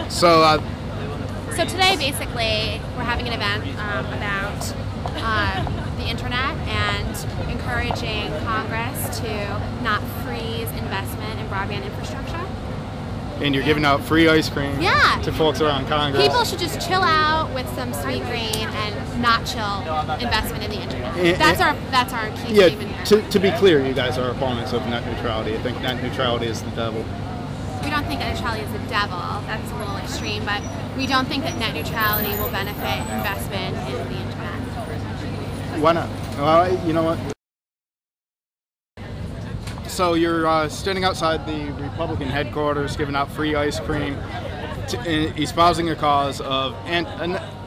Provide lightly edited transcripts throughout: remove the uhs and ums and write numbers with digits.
So, So today, basically, we're having an event about the internet and encouraging Congress to not freeze investment in broadband infrastructure. and you're giving out free ice cream Yeah. to folks around Congress. People should just chill out with some sweet green and not chill investment in the internet. That's our key Yeah, statement here. to be clear, you guys are opponents of net neutrality. I think net neutrality is the devil. We don't think net neutrality is the devil. That's a little extreme, but we don't think that net neutrality will benefit investment in the internet. Why not? Well, you know what? So you're standing outside the Republican headquarters, giving out free ice cream, espousing a cause of an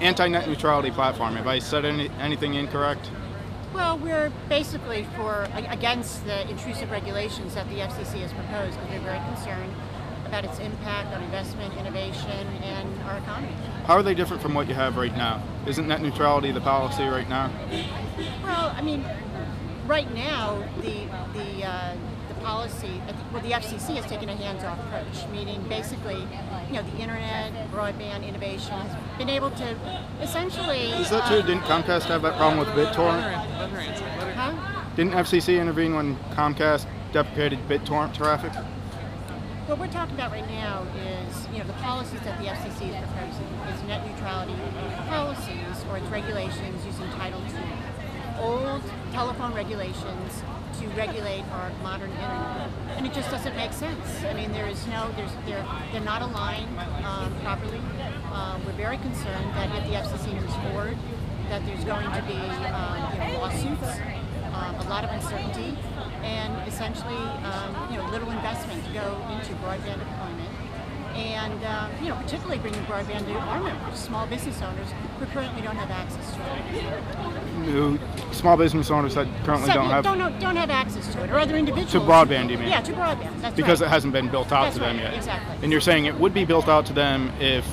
anti-net neutrality platform. Have I said anything incorrect? Well, we're basically against the intrusive regulations that the FCC has proposed because we're very concerned about its impact on investment, innovation, and our economy. How are they different from what you have right now? Isn't net neutrality the policy right now? Well, I mean, right now the policy, well, the FCC has taken a hands-off approach, meaning basically, the internet, broadband, innovation has been able to essentially. Is that true? Didn't Comcast have that problem with BitTorrent? Huh? Didn't FCC intervene when Comcast deprecated BitTorrent traffic? What we're talking about right now is, the policies that the FCC is proposing. It's net neutrality policies or its regulations using Title II. Old telephone regulations to regulate our modern internet, and it just doesn't make sense. I mean, they're not aligned properly. We're very concerned that if the FCC moves forward, that there's going to be lawsuits, a lot of uncertainty, and essentially little investment to go into broadband deployment. And particularly bringing broadband to our members, small business owners who currently don't have access to it. Small business owners that currently don't have access to it, or other individuals. To broadband, you mean? Yeah, to broadband. That's because right. It hasn't been built out That's to them right, yet. Exactly. And you're saying it would be built out to them if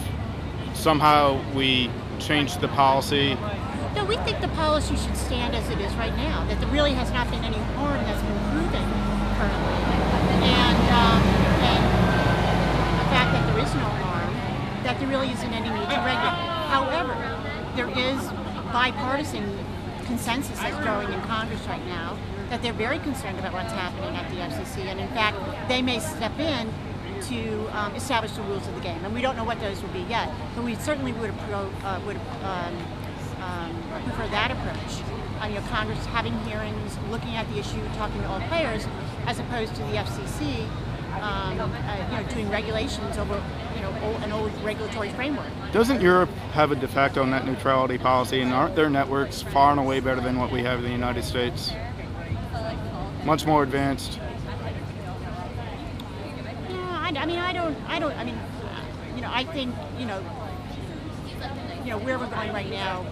somehow we changed the policy. No, we think the policy should stand as it is right now. That there really has not been any harm that's been proven currently, and the fact that there is no harm, that there really isn't any need to regulate. However, there is bipartisan consensus that's growing in Congress right now that they're very concerned about what's happening at the FCC, and in fact, they may step in to establish the rules of the game. And we don't know what those will be yet, but we certainly would prefer that approach. Congress having hearings, looking at the issue, talking to all players, as opposed to the FCC, doing regulations over, an old regulatory framework. Doesn't Europe have a de facto net neutrality policy, and aren't their networks far and away better than what we have in the United States? Much more advanced. I think, where we're going right now,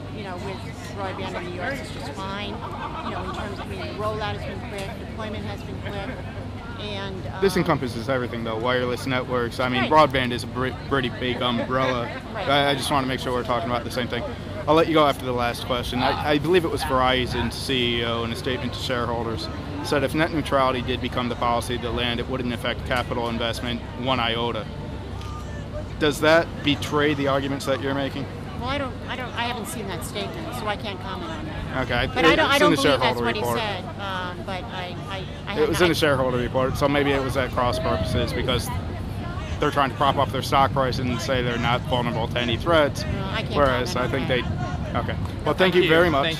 with broadband in the U.S. is just fine. In terms of, the rollout has been quick, deployment has been quick, and this encompasses everything, though. Wireless networks. I mean, right. Broadband is a pretty big umbrella. Right. I just want to make sure we're talking about the same thing. I'll let you go after the last question. I believe it was Verizon's CEO in a statement to shareholders said if net neutrality did become the policy of the land, it wouldn't affect capital investment one iota. Does that betray the arguments that you're making? Well, I haven't seen that statement, so I can't comment on that. Okay, but I don't believe that's what he said. But it was in the shareholder report, so maybe it was at cross purposes because they're trying to prop up their stock price and say they're not vulnerable to any threats. I can't whereas comment I think on that. Okay. Well, thank you very much.